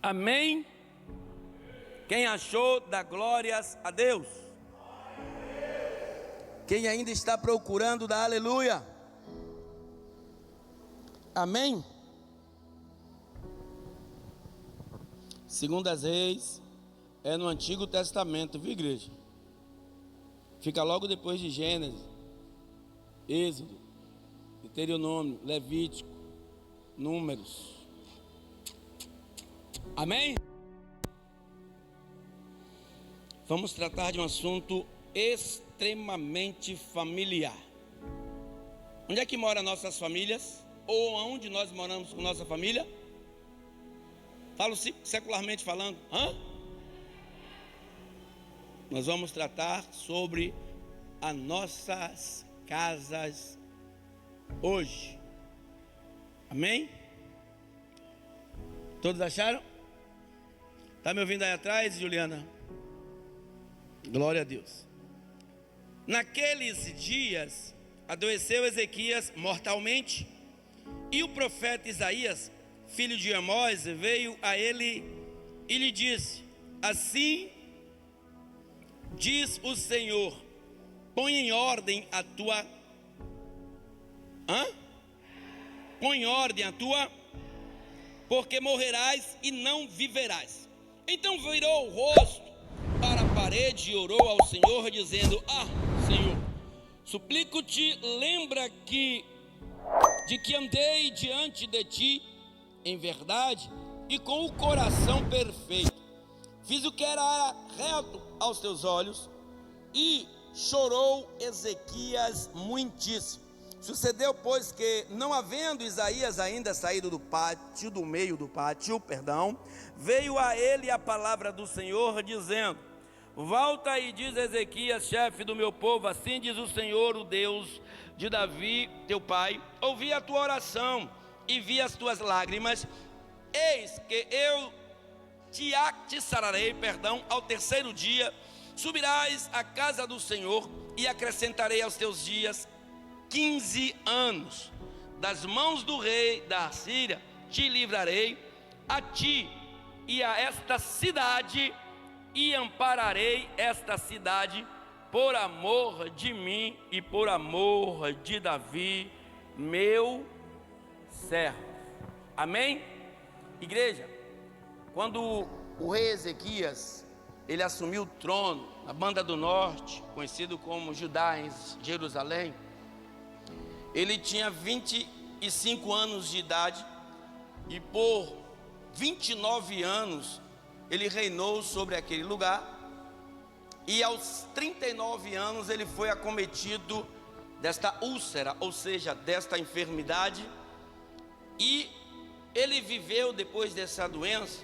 Amém? Quem achou, dá glórias a Deus. Quem ainda está procurando, dá aleluia. Amém? Segundas Reis é no Antigo Testamento, viu, igreja? Fica logo depois de Gênesis, Êxodo, Deuteronômio, Levítico, Números. Amém? Vamos tratar de um assunto extremamente familiar. Onde é que moram nossas famílias? Ou onde nós moramos com nossa família? Falo secularmente falando. Nós vamos tratar sobre as nossas casas hoje. Amém? Todos acharam? Está me ouvindo aí atrás, Juliana? Glória a Deus. Naqueles dias, adoeceu Ezequias mortalmente, e o profeta Isaías, filho de Amós, veio a ele e lhe disse: assim diz o Senhor, põe em ordem a tua... Põe em ordem a tua... porque morrerás e não viverás. Então virou o rosto para a parede e orou ao Senhor, dizendo: Senhor, suplico-te, lembra de que andei diante de ti em verdade e com o coração perfeito. Fiz o que era reto aos teus olhos. E chorou Ezequias muitíssimo. Sucedeu, pois, que, não havendo Isaías ainda saído do meio do pátio, veio a ele a palavra do Senhor, dizendo: volta e diz a Ezequias, chefe do meu povo, assim diz o Senhor, o Deus de Davi, teu pai, ouvi a tua oração e vi as tuas lágrimas, eis que eu te sararei, ao terceiro dia, subirás à casa do Senhor e acrescentarei aos teus dias 15 anos, das mãos do rei da Assíria te livrarei, a ti e a esta cidade, e ampararei esta cidade por amor de mim e por amor de Davi, meu servo. Amém? Igreja, quando o rei Ezequias, ele assumiu o trono na Banda do Norte, conhecido como Judá em Jerusalém, ele tinha 25 anos de idade e por 29 anos ele reinou sobre aquele lugar, e aos 39 anos ele foi acometido desta úlcera, ou seja, desta enfermidade, e ele viveu depois dessa doença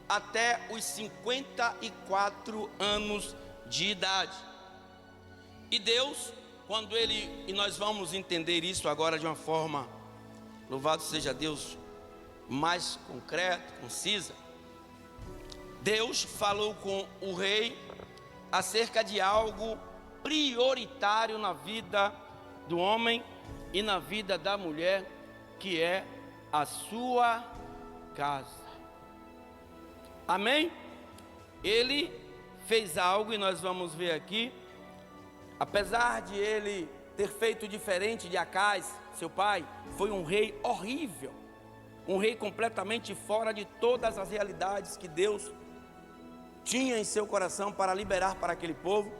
até os 54 anos de idade. E Deus, e nós vamos entender isso agora de uma forma, louvado seja Deus, mais concreta, concisa. Deus falou com o rei acerca de algo prioritário na vida do homem e na vida da mulher, que é a sua casa. Amém? Ele fez algo, e nós vamos ver aqui. Apesar de ele ter feito diferente de Acais, seu pai, foi um rei horrível, um rei completamente fora de todas as realidades que Deus tinha em seu coração para liberar para aquele povo.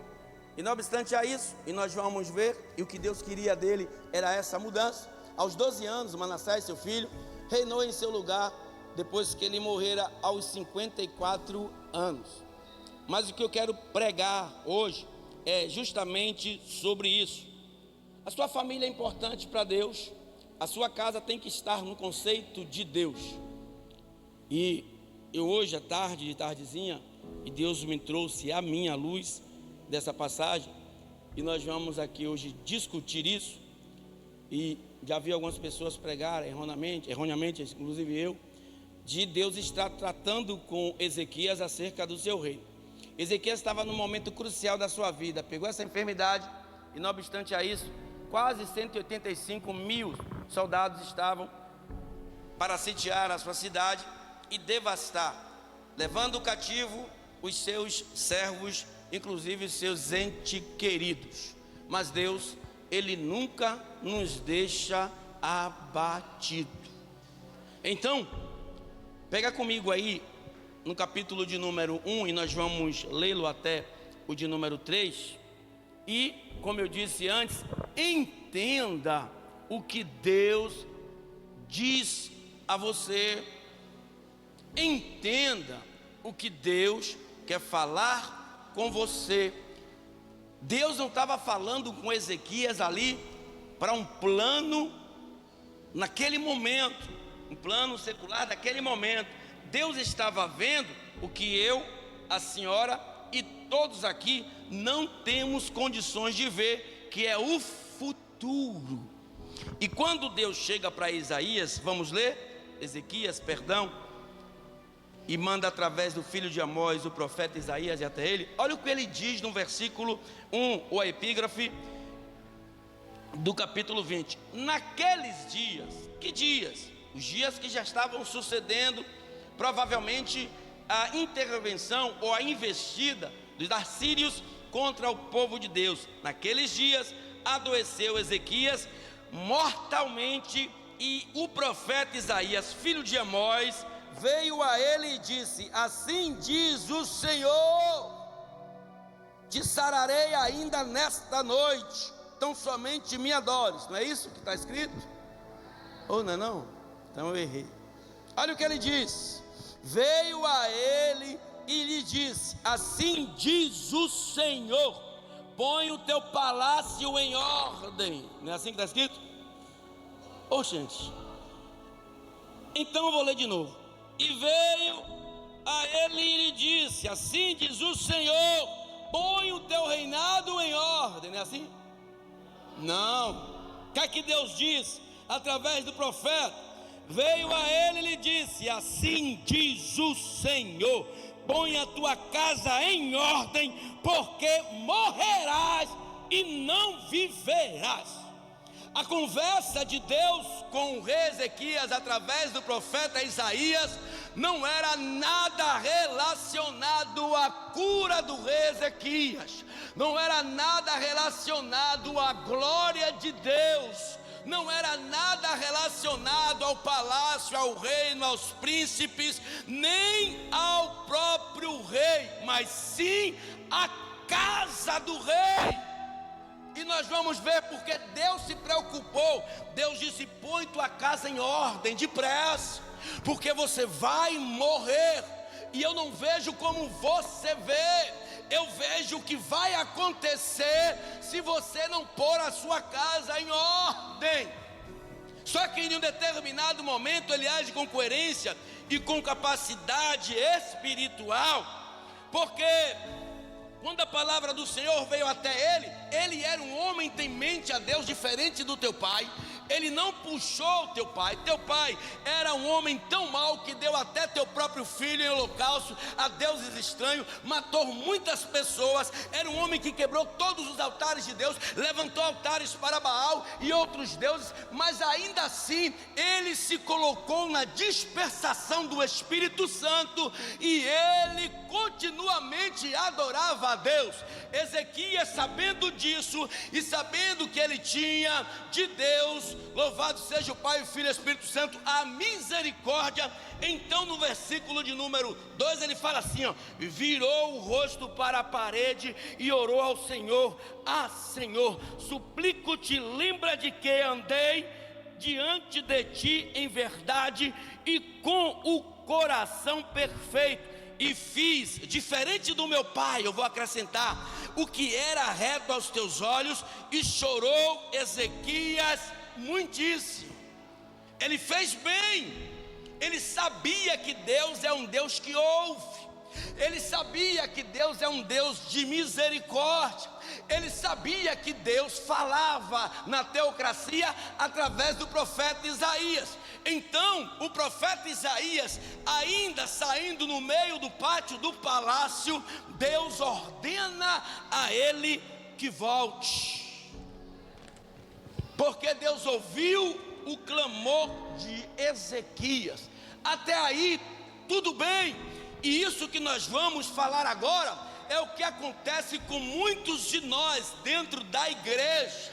E não obstante a isso, e nós vamos ver, e o que Deus queria dele era essa mudança. Aos 12 anos, Manassés, seu filho, reinou em seu lugar, depois que ele morrera aos 54 anos. Mas o que eu quero pregar hoje é justamente sobre isso. A sua família é importante para Deus. A sua casa tem que estar no conceito de Deus. E eu hoje à tarde, de tardezinha, e Deus me trouxe a minha luz dessa passagem, e nós vamos aqui hoje discutir isso. E já vi algumas pessoas pregar erroneamente, inclusive eu, de Deus estar tratando com Ezequias acerca do seu reino. Ezequias estava num momento crucial da sua vida, pegou essa enfermidade, e não obstante a isso, quase 185 mil soldados estavam para sitiar a sua cidade e devastar. levando cativo os seus servos, inclusive os seus entes queridos. Mas Deus, Ele nunca nos deixa abatido. Então, pega comigo aí no capítulo de número 1, e nós vamos lê-lo até o de número 3. E, como eu disse antes, entenda o que Deus diz a você. Entenda o que Deus quer falar com você. Deus não estava falando com Ezequias ali para um plano naquele momento, um plano secular daquele momento. Deus estava vendo o que eu, a senhora e todos aqui não temos condições de ver, que é o futuro. E quando Deus chega para Isaías, vamos ler? Ezequias, perdão, e manda através do filho de Amós, o profeta Isaías, e até ele. Olha o que ele diz no versículo 1, ou a epígrafe do capítulo 20. Naqueles dias, que dias? Os dias que já estavam sucedendo, provavelmente a intervenção ou a investida dos assírios contra o povo de Deus. Naqueles dias adoeceu Ezequias mortalmente, e o profeta Isaías, filho de Amós, veio a ele e disse: assim diz o Senhor, te sararei ainda nesta noite, tão somente me adores. Não é isso que está escrito? Ou não é não? Então eu errei. Olha o que ele diz: veio a ele e lhe disse: assim diz o Senhor, põe o teu palácio em ordem. Não é assim que está escrito? Ô gente, então eu vou ler de novo. E veio a ele e lhe disse: assim diz o Senhor, põe o teu reinado em ordem. Não é assim? Não. O que é que Deus diz através do profeta? Veio a ele e lhe disse: assim diz o Senhor, põe a tua casa em ordem, porque morrerás e não viverás. A conversa de Deus com o rei Ezequias através do profeta Isaías não era nada relacionado à cura do rei Ezequias, não era nada relacionado à glória de Deus, não era nada relacionado ao palácio, ao reino, aos príncipes, nem ao próprio rei, mas sim à casa do rei. E nós vamos ver porque Deus se preocupou. Deus disse: põe tua casa em ordem, depressa, porque você vai morrer. E eu não vejo como você vê, eu vejo o que vai acontecer se você não pôr a sua casa em ordem. Só que em um determinado momento ele age com coerência e com capacidade espiritual, porque quando a palavra do Senhor veio até ele, ele era um homem temente a Deus, diferente do teu pai. Ele não puxou teu pai era um homem tão mau que deu até teu próprio filho em holocausto a deuses estranhos, matou muitas pessoas, era um homem que quebrou todos os altares de Deus, levantou altares para Baal e outros deuses, mas ainda assim ele se colocou na dispersação do Espírito Santo e ele continuamente adorava a Deus. Ezequias, sabendo disso e sabendo que ele tinha de Deus, louvado seja o Pai, o Filho e o Espírito Santo, a misericórdia, então no versículo de número 2 ele fala assim, ó: virou o rosto para a parede e orou ao Senhor: ah, Senhor, suplico-te, lembra de que andei diante de ti em verdade e com o coração perfeito, e fiz, diferente do meu pai, eu vou acrescentar, o que era reto aos teus olhos. E chorou Ezequias muitíssimo. Ele fez bem, ele sabia que Deus é um Deus que ouve, ele sabia que Deus é um Deus de misericórdia, ele sabia que Deus falava na teocracia através do profeta Isaías. Então o profeta Isaías, ainda saindo no meio do pátio do palácio, Deus ordena a ele que volte, porque Deus ouviu o clamor de Ezequias. Até aí tudo bem, E isso que nós vamos falar agora é o que acontece com muitos de nós dentro da igreja.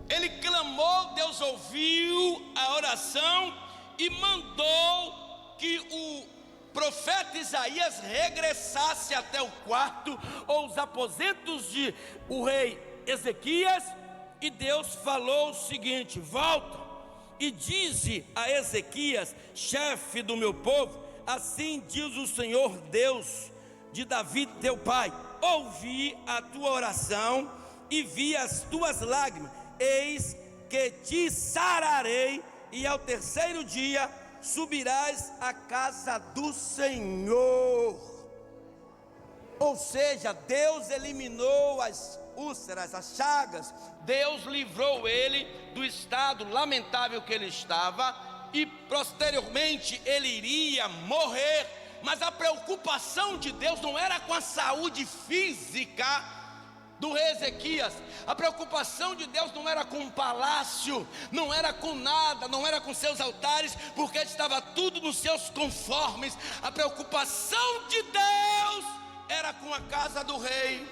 Ele clamou, Deus ouviu a oração e mandou que o profeta Isaías regressasse até o quarto ou os aposentos de o rei Ezequias, e Deus falou o seguinte: volta e dize a Ezequias, chefe do meu povo, assim diz o Senhor Deus de Davi teu pai: ouvi a tua oração e vi as tuas lágrimas, eis que te sararei, e ao terceiro dia subirás à casa do Senhor. Ou seja, Deus eliminou as úlceras, as chagas. Deus livrou ele do estado lamentável que ele estava, e posteriormente ele iria morrer. Mas a preocupação de Deus não era com a saúde física do rei Ezequias. A preocupação de Deus não era com um palácio, não era com nada, não era com seus altares, porque estava tudo nos seus conformes. A preocupação de Deus era com a casa do rei,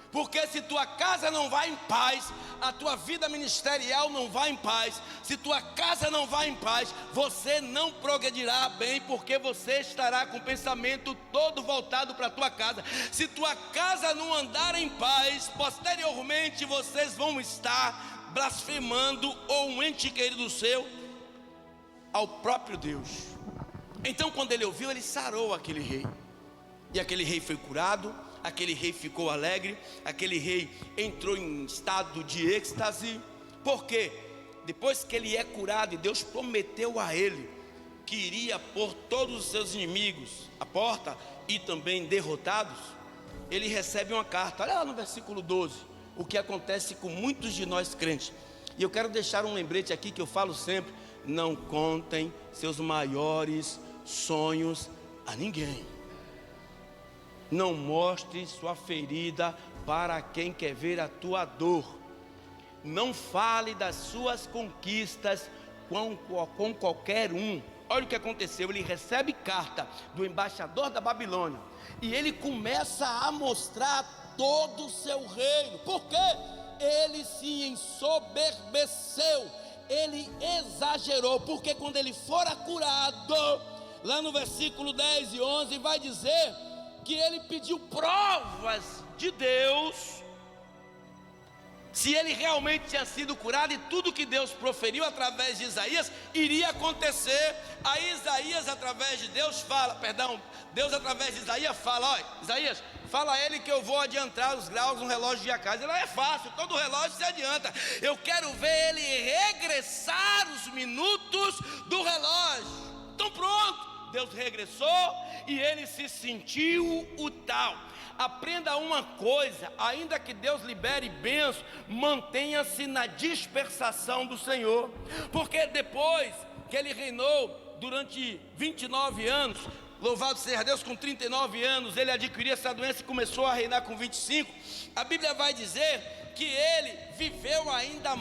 porque se tua casa não vai em paz, a tua vida ministerial não vai em paz. Se tua casa não vai em paz, você não progredirá bem, porque você estará com o pensamento todo voltado para a tua casa. Se tua casa não andar em paz, posteriormente vocês vão estar blasfemando ou um ente querido seu ao próprio Deus. Então, quando ele ouviu, ele sarou aquele rei, e aquele rei foi curado. Aquele rei ficou alegre, aquele rei entrou em estado de êxtase. Por quê? Depois que ele é curado, e Deus prometeu a ele que iria pôr todos os seus inimigos à porta e também derrotados, ele recebe uma carta. Olha lá no versículo 12, o que acontece com muitos de nós crentes. E eu quero deixar um lembrete aqui que eu falo sempre: não contem seus maiores sonhos a ninguém. Não mostre sua ferida para quem quer ver a tua dor. Não fale das suas conquistas com qualquer um. Olha o que aconteceu: ele recebe carta do embaixador da Babilônia, e ele começa a mostrar todo o seu reino. Por quê? Ele se ensoberbeceu, ele exagerou, porque quando ele fora curado, lá no versículo 10 e 11 vai dizer que ele pediu provas de Deus, se ele realmente tinha sido curado, e tudo que Deus proferiu através de Isaías iria acontecer. Aí Isaías, através de Deus, Deus através de Isaías fala: olha, Isaías, fala a ele que eu vou adiantar os graus no relógio de acaso. Ele: é fácil, todo relógio se adianta. Eu quero ver ele regressar os minutos do relógio. Então pronto, Deus regressou e ele se sentiu o tal. Aprenda uma coisa: ainda que Deus libere bênção, mantenha-se na dispersação do Senhor, porque depois que ele reinou durante 29 anos, louvado seja Deus, com 39 anos ele adquiriu essa doença e começou a reinar com 25. A Bíblia vai dizer que ele viveu ainda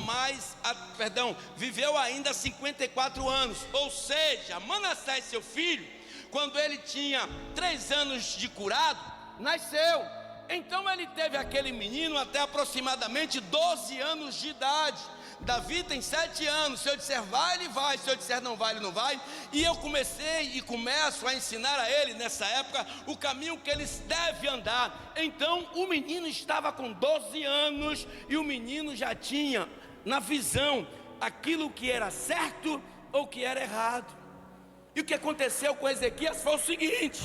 54 anos. Ou seja, Manassés, seu filho, quando ele tinha 3 anos de curado, nasceu. Então ele teve aquele menino até aproximadamente 12 anos de idade. Davi tem 7 anos. Se eu disser vai, ele vai. Se eu disser não vai, ele não vai. E eu começo a ensinar a ele nessa época o caminho que eles devem andar. Então o menino estava com 12 anos, e o menino já tinha na visão aquilo que era certo ou que era errado. E o que aconteceu com Ezequias foi o seguinte: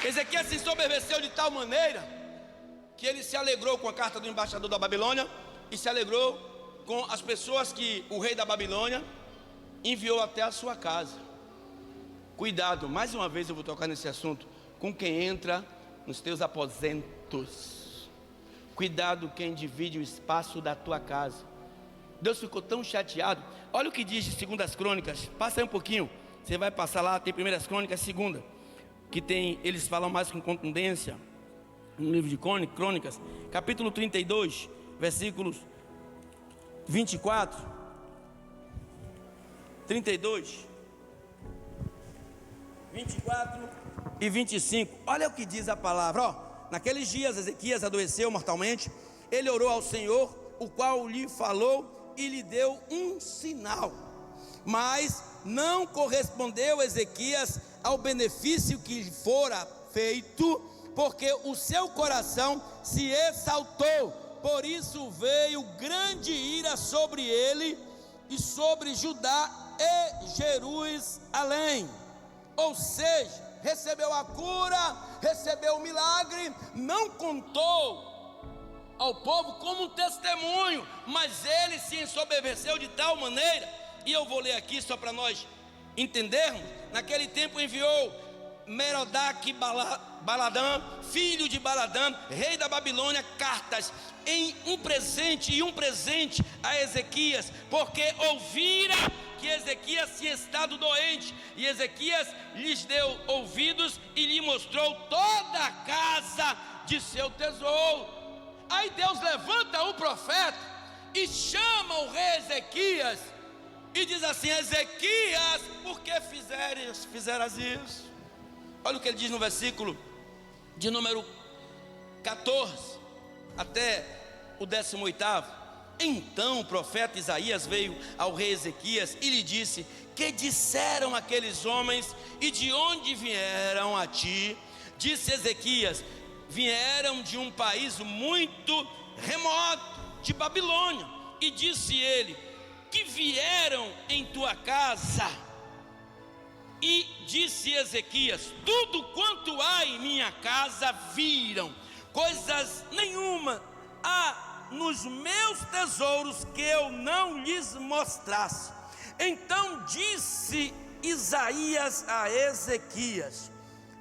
Ezequias se ensoberbeceu de tal maneira que ele se alegrou com a carta do embaixador da Babilônia, e se alegrou com as pessoas que o rei da Babilônia enviou até a sua casa. Cuidado, mais uma vez eu vou tocar nesse assunto, com quem entra nos teus aposentos. Cuidado quem divide o espaço da tua casa. Deus ficou tão chateado. Olha o que diz de 2 Crônicas. Passa aí um pouquinho, você vai passar lá, tem 1 Crônicas, 2, que tem, eles falam mais com contundência no livro de Crônicas, capítulo 32, versículos 24. 32, 24 e 25. Olha o que diz a palavra, ó. Naqueles dias Ezequias adoeceu mortalmente. Ele orou ao Senhor, o qual lhe falou e lhe deu um sinal. Mas não correspondeu Ezequias ao benefício que lhe fora feito, porque o seu coração se exaltou. Por isso veio grande ira sobre ele e sobre Judá e Jerusalém. Ou seja, recebeu a cura, recebeu o milagre, não contou ao povo como um testemunho, mas ele se ensoberbeceu de tal maneira, e eu vou ler aqui só para nós entendermos. Naquele tempo enviou Merodach Baladã, filho de Baladã, rei da Babilônia, cartas em um presente a Ezequias, porque ouvira que Ezequias tinha estado doente, e Ezequias lhes deu ouvidos e lhe mostrou toda a casa de seu tesouro. Aí Deus levanta o profeta e chama o rei Ezequias e diz assim: Ezequias, por que fizeras isso? Olha o que ele diz no versículo de número 14 até o 18º. Então o profeta Isaías veio ao rei Ezequias e lhe disse: que disseram aqueles homens e de onde vieram a ti? Disse Ezequias: vieram de um país muito remoto, de Babilônia. E disse ele: que vieram em tua casa? E disse Ezequias: tudo quanto há em minha casa viram, coisas nenhuma há nos meus tesouros que eu não lhes mostrasse. Então disse Isaías a Ezequias: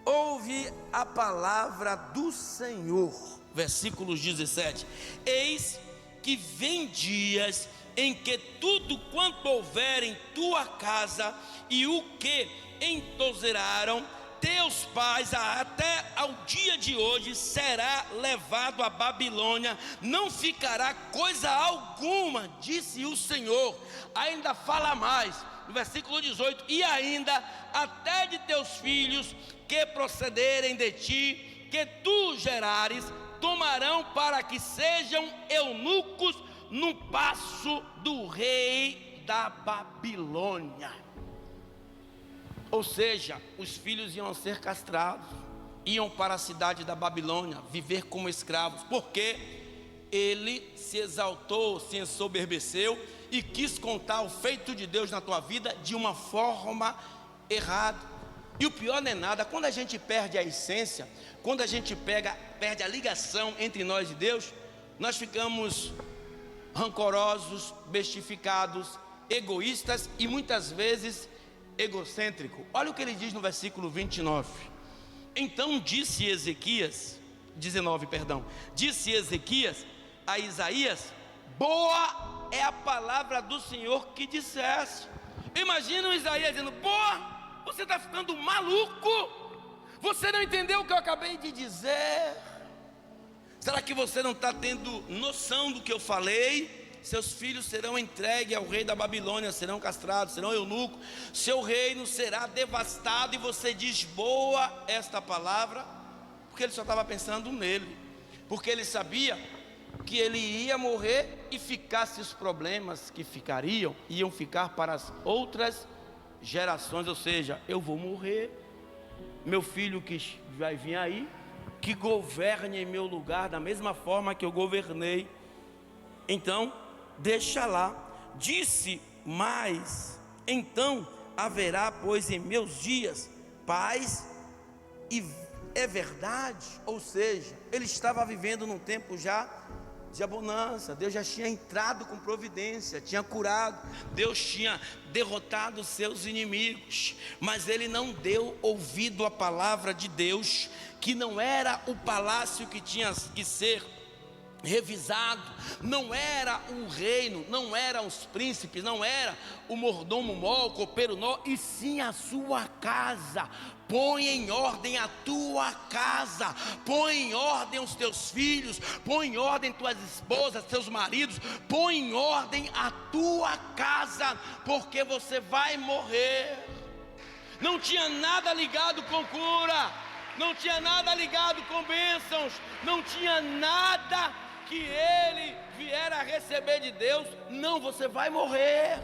ouve a palavra do Senhor. Versículo 17: eis que vem dias em que tudo quanto houver em tua casa e o que entozeraram teus pais até ao dia de hoje será levado à Babilônia, não ficará coisa alguma, disse o Senhor. Ainda fala mais, no versículo 18: e ainda até de teus filhos que procederem de ti, que tu gerares, tomarão para que sejam eunucos no paço do rei da Babilônia. Ou seja, os filhos iam ser castrados, iam para a cidade da Babilônia, viver como escravos, porque ele se exaltou, se ensoberbeceu e quis contar o feito de Deus na tua vida de uma forma errada. E o pior não é nada, quando a gente perde a essência, quando a gente perde a ligação entre nós e Deus, nós ficamos rancorosos, bestificados, egoístas e muitas vezes egocêntrico. Olha o que ele diz no versículo 29. Então disse Ezequias, 19, perdão. Disse Ezequias a Isaías: boa é a palavra do Senhor que disseste. Imagina o Isaías dizendo: boa, você está ficando maluco? Você não entendeu o que eu acabei de dizer? Será que você não está tendo noção do que eu falei? Seus filhos serão entregues ao rei da Babilônia, serão castrados, serão eunucos, seu reino será devastado. E você diz: boa esta palavra? Porque ele só estava pensando nele, porque ele sabia que ele ia morrer e ficasse os problemas que ficariam, iam ficar para as outras gerações. Ou seja, eu vou morrer, meu filho que vai vir aí, que governe em meu lugar da mesma forma que eu governei. Então deixa lá. Disse mais: então haverá, pois, em meus dias paz e é verdade. Ou seja, ele estava vivendo num tempo já de abundância. Deus já tinha entrado com providência, tinha curado, Deus tinha derrotado seus inimigos, mas ele não deu ouvido à palavra de Deus, que não era o palácio que tinha que ser revisado. Não era o reino, não eram os príncipes, não era o mordomo mó, o copeiro nó, e sim a sua casa. Põe em ordem a tua casa, põe em ordem os teus filhos, põe em ordem tuas esposas, teus maridos, põe em ordem a tua casa, porque você vai morrer. Não tinha nada ligado com cura, não tinha nada ligado com bênçãos, não tinha nada que ele vier a receber de Deus. Não, você vai morrer.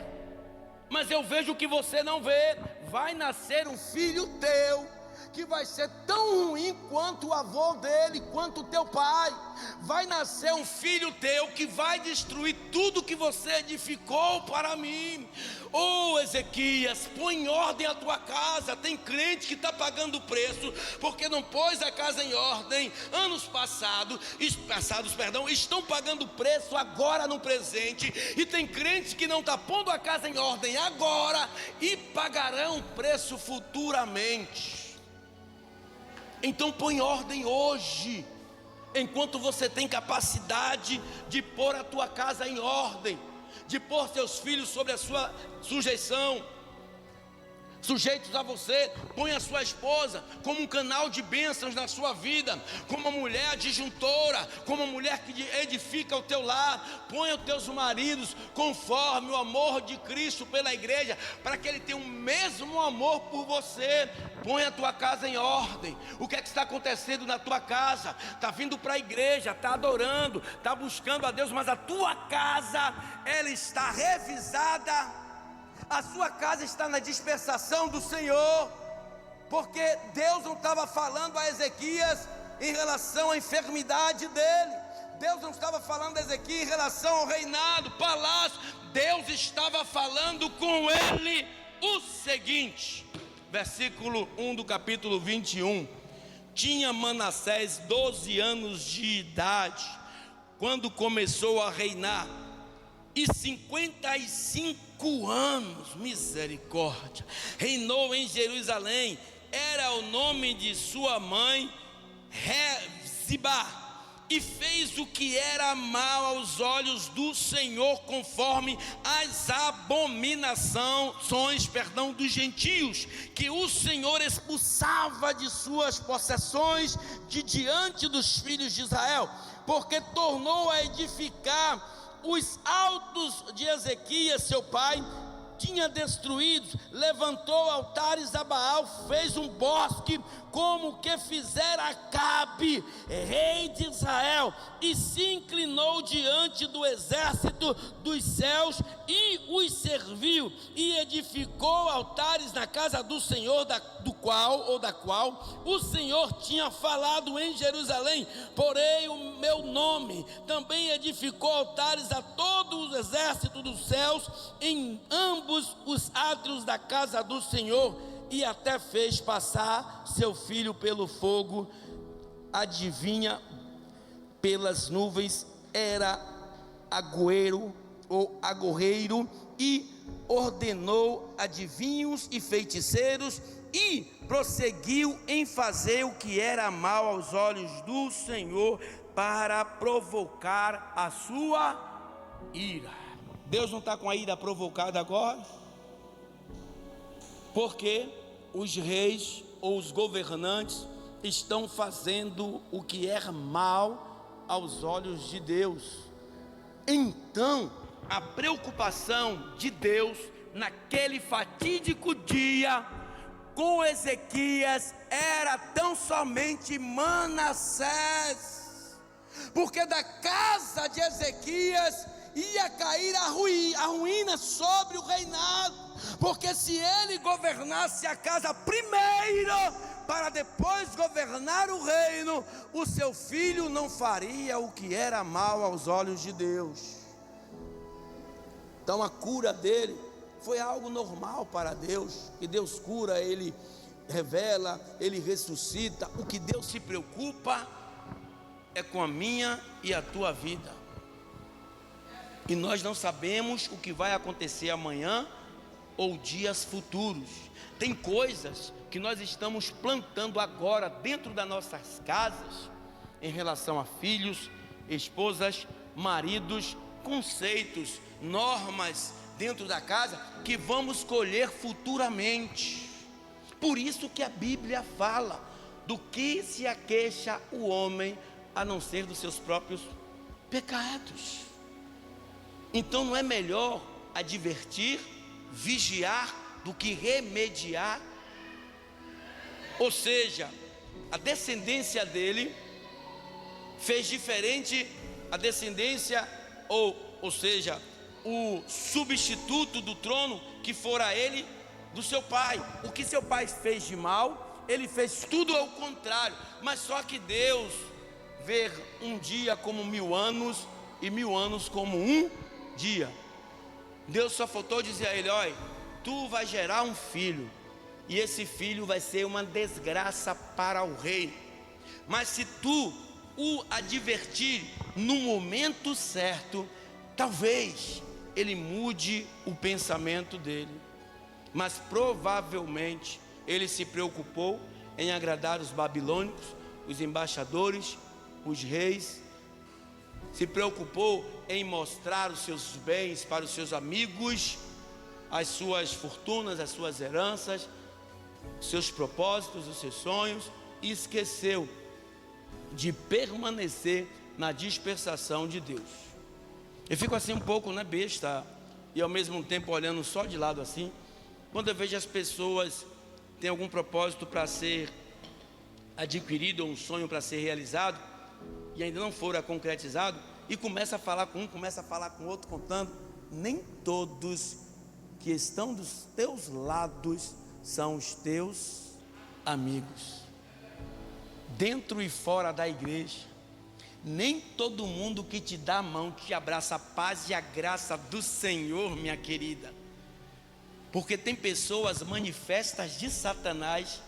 Mas eu vejo o que você não vê. Vai nascer um filho teu que vai ser tão ruim quanto o avô dele, quanto o teu pai. Vai nascer um filho teu que vai destruir tudo que você edificou para mim. Oh, Ezequias, põe em ordem a tua casa. Tem crente que está pagando preço porque não pôs a casa em ordem. Anos passados, estão pagando preço agora no presente. E tem crente que não está pondo a casa em ordem agora e pagarão preço futuramente. Então põe ordem hoje, enquanto você tem capacidade de pôr a tua casa em ordem, de pôr seus filhos sob a sua sujeição, sujeitos a você. Põe a sua esposa como um canal de bênçãos na sua vida, como uma mulher adjuntora, como uma mulher que edifica o teu lar. Põe os teus maridos conforme o amor de Cristo pela igreja, para que ele tenha o mesmo amor por você. Põe a tua casa em ordem. O que é que está acontecendo na tua casa? Está vindo para a igreja, está adorando, está buscando a Deus, mas a tua casa, ela está revisada. A sua casa está na dispensação do Senhor, porque Deus não estava falando a Ezequias em relação à enfermidade dele. Deus não estava falando a Ezequias em relação ao reinado, palácio. Deus estava falando com ele o seguinte, versículo 1 do capítulo 21. Tinha Manassés 12 anos de idade quando começou a reinar, e 55 anos, misericórdia, reinou em Jerusalém. Era o nome de sua mãe Rezibá, e fez o que era mal aos olhos do Senhor, conforme as abominações dos gentios, que o Senhor expulsava de suas possessões de diante dos filhos de Israel, porque tornou a edificar os altos de Ezequias seu pai tinha destruídos, levantou altares a Baal, fez um bosque como que fizera Acabe, rei de Israel, e se inclinou diante do exército dos céus e os serviu, e edificou altares na casa do Senhor, da qual o Senhor tinha falado em Jerusalém: porém o meu nome. Também edificou altares a todo o exército dos céus em ambos os átrios da casa do Senhor, e até fez passar seu filho pelo fogo. Adivinha, pelas nuvens, era agorreiro, e ordenou adivinhos e feiticeiros, e prosseguiu em fazer o que era mal aos olhos do Senhor, para provocar a sua ira. Deus não está com a ira provocada agora? Porque os reis ou os governantes estão fazendo o que é mal aos olhos de Deus. Então, a preocupação de Deus naquele fatídico dia com Ezequias era tão somente Manassés, porque da casa de Ezequias ia cair a ruína sobre o reinado, porque se ele governasse a casa primeiro, para depois governar o reino, o seu filho não faria o que era mal aos olhos de Deus. Então a cura dele foi algo normal para Deus, que Deus cura, Ele revela, Ele ressuscita. O que Deus se preocupa é com a minha e a tua vida, e nós não sabemos o que vai acontecer amanhã ou dias futuros. Tem coisas que nós estamos plantando agora dentro das nossas casas, em relação a filhos, esposas, maridos, conceitos, normas dentro da casa que vamos colher futuramente. Por isso que a Bíblia fala: do que se aqueixa o homem, a não ser dos seus próprios pecados. Então não é melhor advertir, vigiar, do que remediar? Ou seja, a descendência dele fez diferente a descendência, ou seja, o substituto do trono que fora ele, do seu pai. O que seu pai fez de mal, ele fez tudo ao contrário. Mas só que Deus vê um dia como 1000 anos e 1000 anos como um dia. Deus só faltou dizer a ele: olha, tu vai gerar um filho, e esse filho vai ser uma desgraça para o reino, mas se tu o advertir no momento certo, talvez ele mude o pensamento dele. Mas provavelmente ele se preocupou em agradar os babilônicos, os embaixadores, os reis, se preocupou em mostrar os seus bens para os seus amigos, as suas fortunas, as suas heranças, os seus propósitos, os seus sonhos, e esqueceu de permanecer na dispensação de Deus. Eu fico assim um pouco, né, besta, e ao mesmo tempo olhando só de lado assim, quando eu vejo as pessoas têm algum propósito para ser adquirido, ou um sonho para ser realizado, e ainda não fora concretizado, e começa a falar com um, começa a falar com outro, contando. Nem todos que estão dos teus lados são os teus amigos. Dentro e fora da igreja, nem todo mundo que te dá a mão te abraça. A paz e a graça do Senhor, minha querida. Porque tem pessoas manifestas de Satanás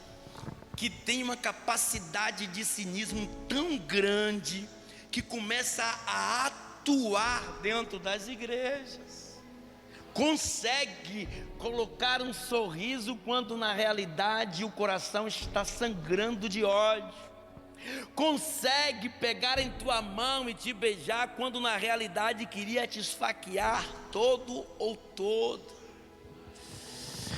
que tem uma capacidade de cinismo tão grande que começa a atuar dentro das igrejas. Consegue colocar um sorriso quando na realidade o coração está sangrando de ódio. Consegue pegar em tua mão e te beijar quando na realidade queria te esfaquear todo ou todo.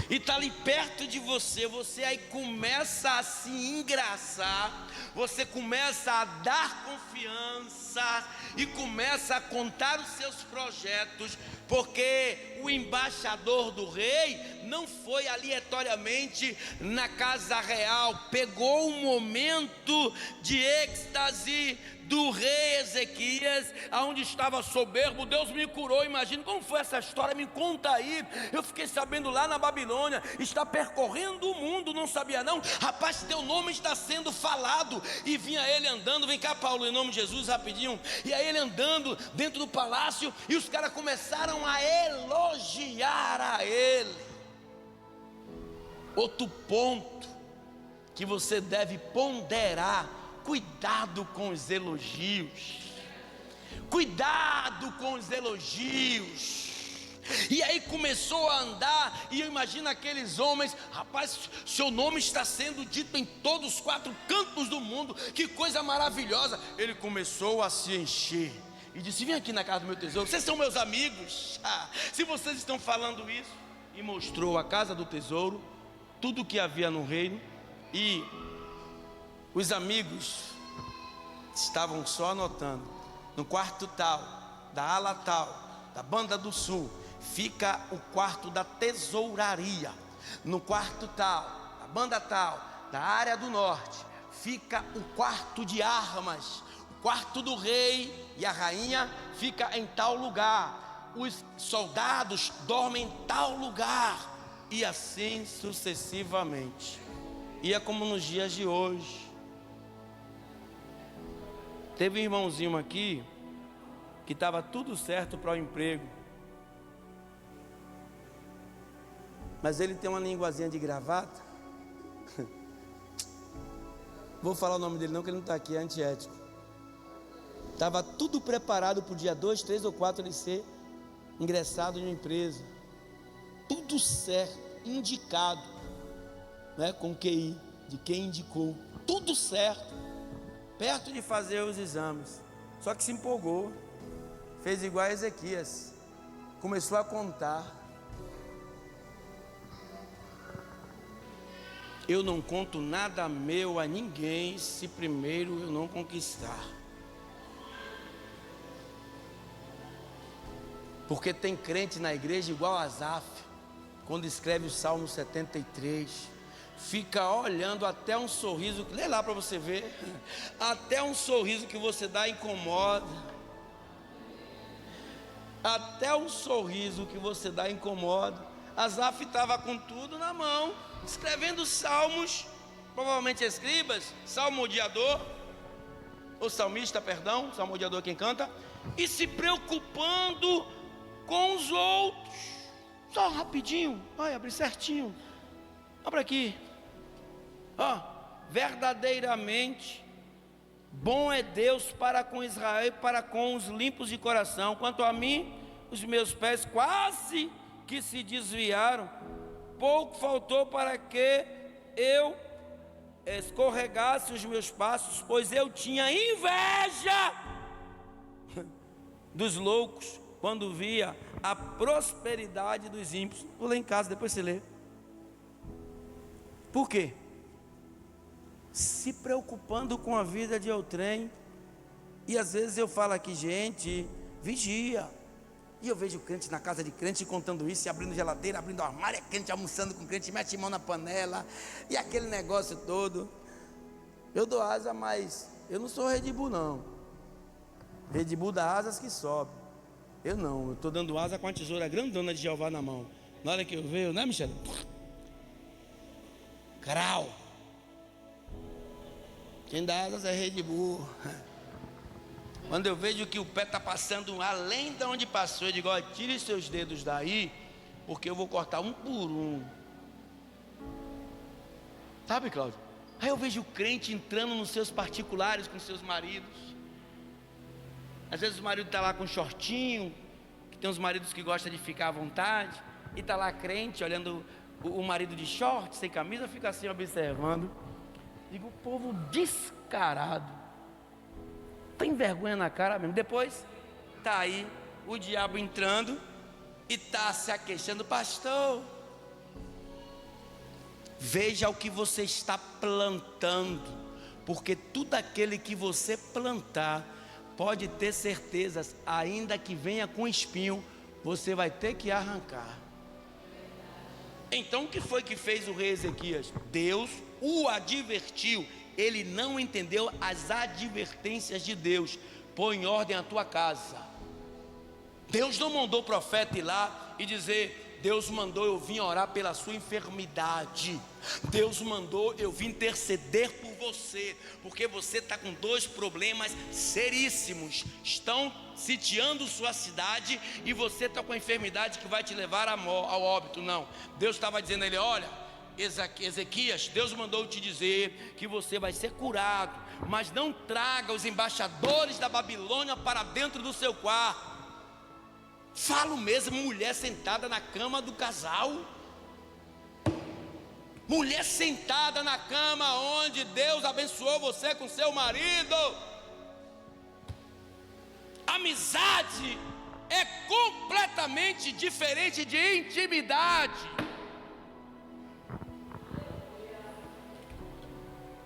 E está ali perto de você, você aí começa a se engraçar, você começa a dar confiança e começa a contar os seus projetos, porque o embaixador do rei não foi aleatoriamente na casa real, pegou um momento de êxtase do rei Ezequias, aonde estava soberbo. Deus me curou. Imagina como foi essa história, me conta aí. Eu fiquei sabendo lá na Babilônia, está percorrendo o mundo, não sabia não. Rapaz, teu nome está sendo falado. E vinha ele andando, vem cá Paulo, em nome de Jesus, rapidinho. E aí ele andando dentro do palácio, e os caras começaram a elogiar a ele. Outro ponto que você deve ponderar: cuidado com os elogios. Cuidado com os elogios. E aí começou a andar, e eu imagino aqueles homens: rapaz, seu nome está sendo dito em todos os 4 cantos do mundo, que coisa maravilhosa. Ele começou a se encher e disse: vem aqui na casa do meu tesouro, vocês são meus amigos, se vocês estão falando isso. E mostrou a casa do tesouro, tudo o que havia no reino, e os amigos estavam só anotando: no quarto tal, da ala tal, da banda do sul, fica o quarto da tesouraria. No quarto tal, da banda tal, da área do norte, fica o quarto de armas. O quarto do rei e a rainha fica em tal lugar. Os soldados dormem em tal lugar. E assim sucessivamente. E é como nos dias de hoje. Teve um irmãozinho aqui que estava tudo certo para o emprego, mas ele tem uma linguazinha de gravata. Vou falar o nome dele não, que ele não está aqui, é antiético. Estava tudo preparado para o dia 2, 3 ou 4 ele ser ingressado em uma empresa. Tudo certo, indicado, né, com QI, de quem indicou, tudo certo. Perto de fazer os exames, Só que se empolgou, fez igual a Ezequias, começou a contar. Eu não conto nada meu a ninguém se primeiro eu não conquistar. Porque tem crente na igreja igual a Asaf, quando escreve o Salmo 73, fica olhando até um sorriso, lê lá para você ver, até um sorriso que você dá incomoda, até um sorriso que você dá incomoda. Asaf estava com tudo na mão, escrevendo salmos, provavelmente escribas, salmodiador, ou salmista, perdão, salmodiador quem canta, e se preocupando com os outros. Só rapidinho, vai abrir certinho, abre aqui. Verdadeiramente bom é Deus para com Israel e para com os limpos de coração. Quanto a mim, os meus pés quase que se desviaram, pouco faltou para que eu escorregasse os meus passos, pois eu tinha inveja dos loucos quando via a prosperidade dos ímpios. Vou ler em casa, depois você lê. Por quê? Se preocupando com a vida de outrem. E às vezes eu falo aqui, gente, vigia. E eu vejo crente na casa de crente contando isso, e abrindo geladeira, abrindo armário, é crente almoçando com crente, mete mão na panela, e aquele negócio todo. Eu dou asa, mas eu não sou Red Bull não. Red Bull dá asas que sobe. Eu não, eu estou dando asa com a tesoura grandona de Jeová na mão. Na hora que eu vejo, né, Michele? Crau. Quem dá asas é Red Bull. Quando eu vejo que o pé está passando além de onde passou, eu digo, ó, tire seus dedos daí, porque eu vou cortar um por um. Sabe, Cláudio? Aí eu vejo o crente entrando nos seus particulares com seus maridos. Às vezes o marido está lá com shortinho, que tem uns maridos que gostam de ficar à vontade, e está lá crente, olhando o marido de short, sem camisa, fica assim observando. Digo, o povo descarado, tem vergonha na cara mesmo. Depois está aí o diabo entrando e está se aqueixando, pastor. Veja o que você está plantando, porque tudo aquele que você plantar, pode ter certezas, ainda que venha com espinho, você vai ter que arrancar. Então o que foi que fez o rei Ezequias? Deus o advertiu, ele não entendeu as advertências de Deus. Põe em ordem a tua casa. Deus não mandou o profeta ir lá e dizer, Deus mandou eu vim orar pela sua enfermidade. Deus mandou eu vim interceder por você, porque você está com dois problemas seríssimos, estão sitiando sua cidade, e você está com a enfermidade que vai te levar ao óbito. Não, Deus estava dizendo a ele, olha, Ezequias, Deus mandou te dizer que você vai ser curado, mas não traga os embaixadores da Babilônia para dentro do seu quarto. Falo mesmo, mulher sentada na cama do casal, mulher sentada na cama onde Deus abençoou você com seu marido. Amizade é completamente diferente de intimidade.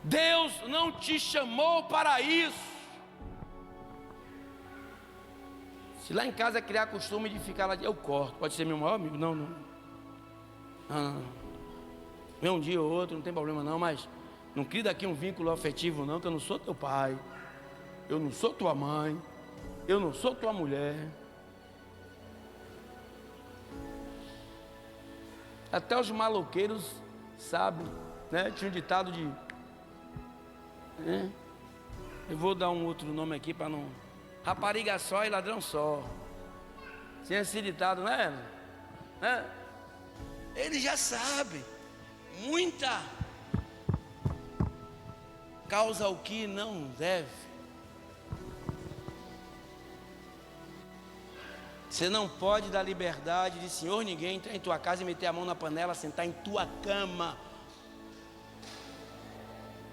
Deus não te chamou para isso. Se lá em casa criar costume de ficar lá, eu corto. Pode ser meu maior amigo? Não. Vem um dia ou outro, não tem problema não, mas não cria daqui um vínculo afetivo não, que eu não sou teu pai, eu não sou tua mãe, eu não sou tua mulher. Até os maloqueiros sabem, né? Tinha um ditado de... Eu vou dar um outro nome aqui para não... Rapariga só e ladrão só. Tinha esse ditado, né? Ele já sabe. Muita causa o que não deve. Você não pode dar liberdade de senhor ninguém entrar em tua casa e meter a mão na panela, sentar em tua cama.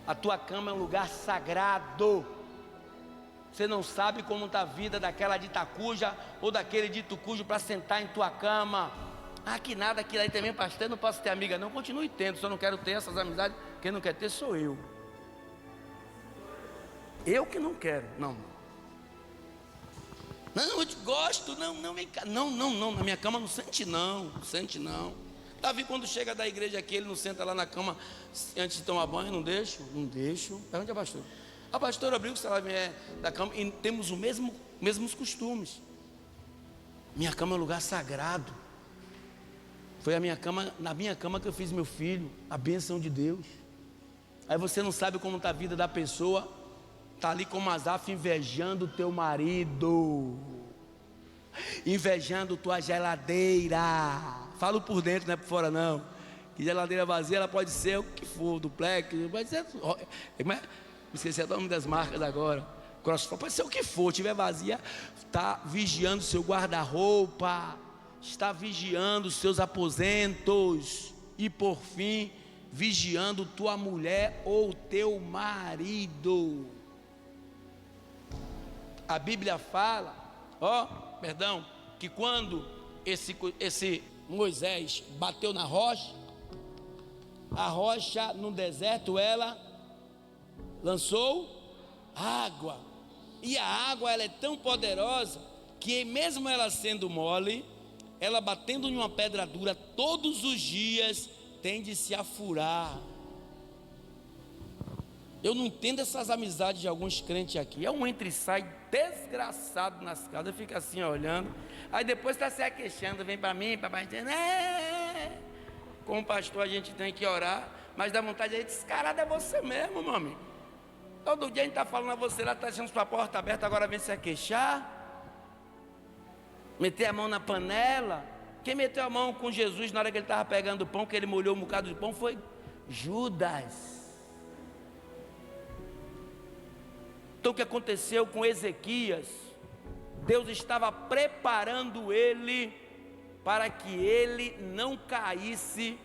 A tua cama é um lugar sagrado. Você não sabe como está a vida daquela de Itacuja ou daquele de Itucujo para sentar em tua cama. Ah, que nada, aquilo aí também, pastor, eu não posso ter amiga. Não, continue tendo, só não quero ter essas amizades. Quem não quer ter sou eu. Eu que não quero, não. Não, eu te gosto, não, vem cá. Não, na minha cama não sente não. Davi, quando chega da igreja aqui, ele não senta lá na cama antes de tomar banho. Não deixo. Pergunte a pastora. A pastora abriu, se ela vier da cama, e temos os mesmos costumes. Minha cama é um lugar sagrado. Foi na minha cama que eu fiz meu filho, a bênção de Deus. Aí você não sabe como está a vida da pessoa, está ali como Asaf invejando o teu marido, invejando tua geladeira. Falo por dentro, não é por fora não. Que geladeira vazia, ela pode ser o que for, duplex, pode ser, me esqueci até o nome das marcas agora, pode ser o que for, tiver vazia, está vigiando seu guarda-roupa, está vigiando seus aposentos e por fim, vigiando tua mulher ou teu marido. A Bíblia fala, que quando esse Moisés bateu na rocha, a rocha no deserto ela lançou água, e a água ela é tão poderosa que mesmo ela sendo mole, ela batendo em uma pedra dura todos os dias tende-se a furar. Eu não entendo essas amizades de alguns crentes aqui. É um entra e sai desgraçado nas casas, fica assim olhando, aí depois está se queixando, vem para mim, papai dizendo, como pastor a gente tem que orar, mas dá vontade de descarado é você mesmo, meu amigo. Todo dia a gente está falando a você lá, está deixando sua porta aberta, agora vem se queixar, meter a mão na panela. Quem meteu a mão com Jesus na hora que ele estava pegando o pão, que ele molhou um bocado de pão, foi Judas. Então o que aconteceu com Ezequias? Deus estava preparando ele para que ele não caísse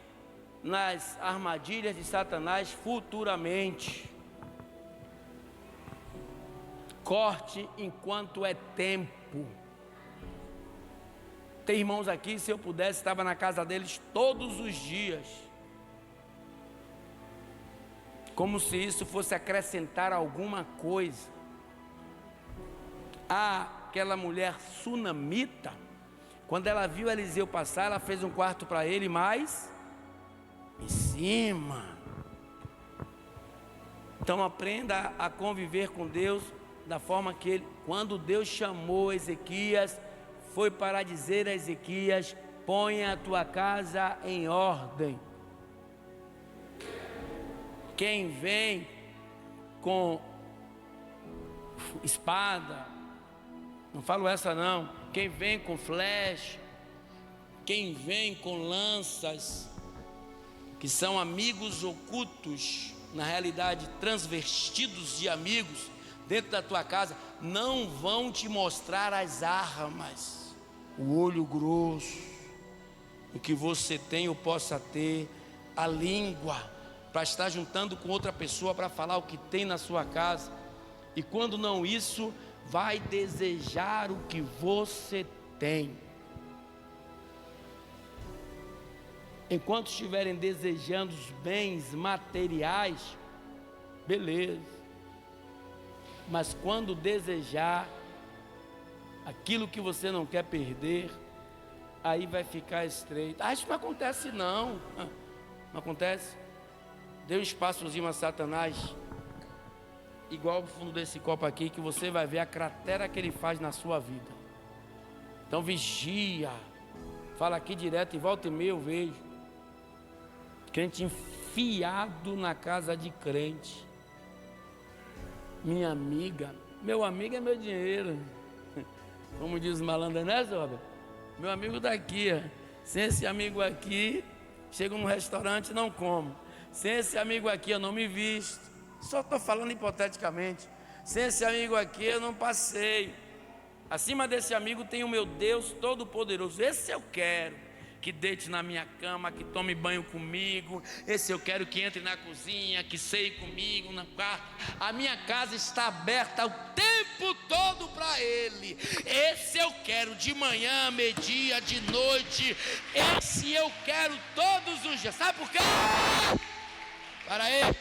nas armadilhas de Satanás futuramente. Corte enquanto é tempo. Tem irmãos aqui, se eu pudesse, estava na casa deles todos os dias, como se isso fosse acrescentar alguma coisa. Aquela mulher sunamita, quando ela viu Eliseu passar, ela fez um quarto para ele, mais em cima. Então aprenda a conviver com Deus da forma que ele, quando Deus chamou Ezequias, foi para dizer a Ezequias: ponha a tua casa em ordem. Quem vem com espada, não falo essa não, quem vem com flecha, quem vem com lanças, que são amigos ocultos, na realidade transvestidos de amigos, dentro da tua casa, não vão te mostrar as armas. O olho grosso, o que você tem ou possa ter, a língua, para estar juntando com outra pessoa para falar o que tem na sua casa, e quando não isso, vai desejar o que você tem. Enquanto estiverem desejando os bens materiais, beleza, mas quando desejar aquilo que você não quer perder, aí vai ficar estreito. Isso não acontece não acontece. Dê um espaçozinho a Satanás, igual o fundo desse copo aqui, que você vai ver a cratera que ele faz na sua vida. Então vigia, fala aqui direto, e volta e meia eu vejo crente enfiado na casa de crente. Minha amiga, meu amigo é meu dinheiro, como diz o malandro, né, Zóbia? Meu amigo daqui, sem esse amigo aqui, chego num restaurante e não como. Sem esse amigo aqui eu não me visto. Só estou falando hipoteticamente. Sem esse amigo aqui eu não passeio. Acima desse amigo tem o meu Deus Todo-Poderoso. Esse eu quero que deite na minha cama, que tome banho comigo. Esse eu quero que entre na cozinha, que ceie comigo no quarto. A minha casa está aberta o tempo todo para Ele. Esse eu quero de manhã, meio-dia, de noite. Esse eu quero todos os dias. Sabe por quê? Para Ele.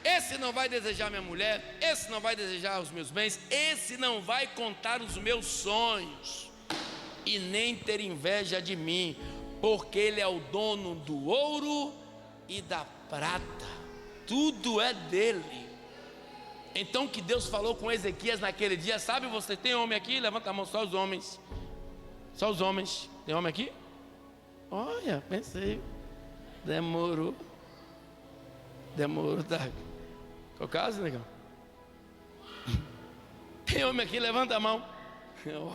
Esse não vai desejar minha mulher, esse não vai desejar os meus bens, esse não vai contar os meus sonhos e nem ter inveja de mim, porque Ele é o dono do ouro e da prata, tudo é dele. Então que Deus falou com Ezequias naquele dia, sabe, você tem homem aqui? Levanta a mão, só os homens. Só os homens. Tem homem aqui? Olha, pensei. Demorou, tá? Qual o caso, negão? Tem homem aqui? Levanta a mão.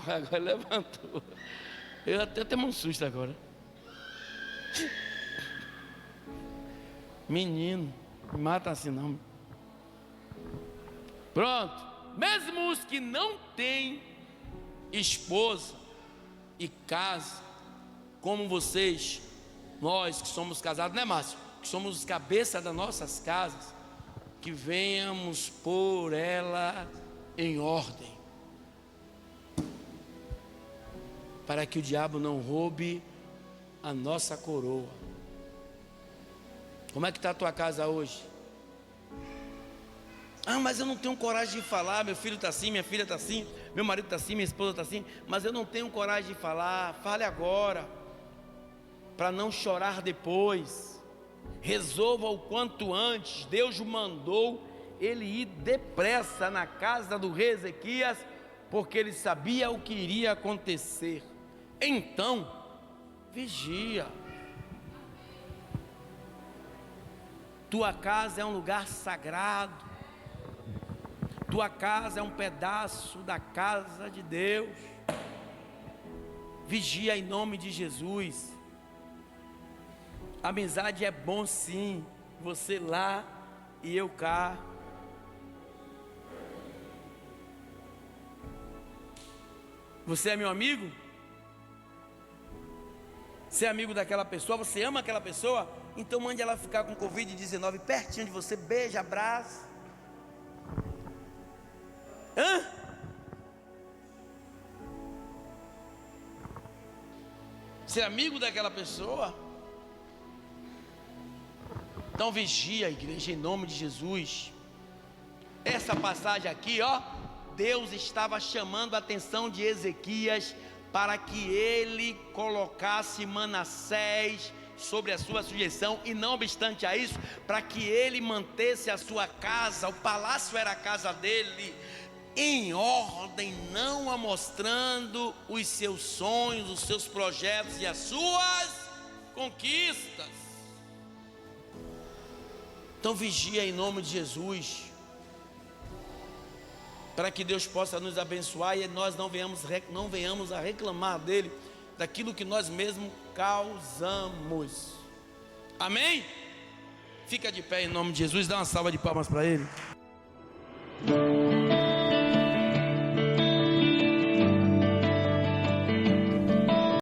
Agora levantou. Eu até tenho um susto agora. Menino, me mata assim não. Pronto. Mesmo os que não têm esposa e casa, como vocês, nós que somos casados, né, Márcio? Que somos os cabeças das nossas casas, que venhamos pôr ela em ordem, para que o diabo não roube a nossa coroa. Como é que está a tua casa hoje? Ah, mas eu não tenho coragem de falar, meu filho está assim, minha filha está assim, meu marido está assim, minha esposa está assim, mas eu não tenho coragem de falar. Fale agora, para não chorar depois. Resolva o quanto antes. Deus mandou ele ir depressa na casa do rei Ezequias, porque ele sabia o que iria acontecer. Então, vigia. Tua casa é um lugar sagrado. Tua casa é um pedaço da casa de Deus. Vigia em nome de Jesus. Amizade é bom sim, você lá e eu cá. Você é meu amigo? Você é amigo daquela pessoa? Você ama aquela pessoa? Então mande ela ficar com Covid-19 pertinho de você, beija, abraça. Hã? Você é amigo daquela pessoa? Então vigia, igreja, em nome de Jesus. Essa passagem aqui, ó, Deus estava chamando a atenção de Ezequias para que ele colocasse Manassés sobre a sua sujeição, e não obstante a isso, para que ele mantesse a sua casa, o palácio era a casa dele, em ordem, não amostrando os seus sonhos, os seus projetos e as suas conquistas. Então vigia em nome de Jesus, para que Deus possa nos abençoar e nós não venhamos a reclamar dele, daquilo que nós mesmos causamos. Amém? Fica de pé em nome de Jesus, dá uma salva de palmas para ele.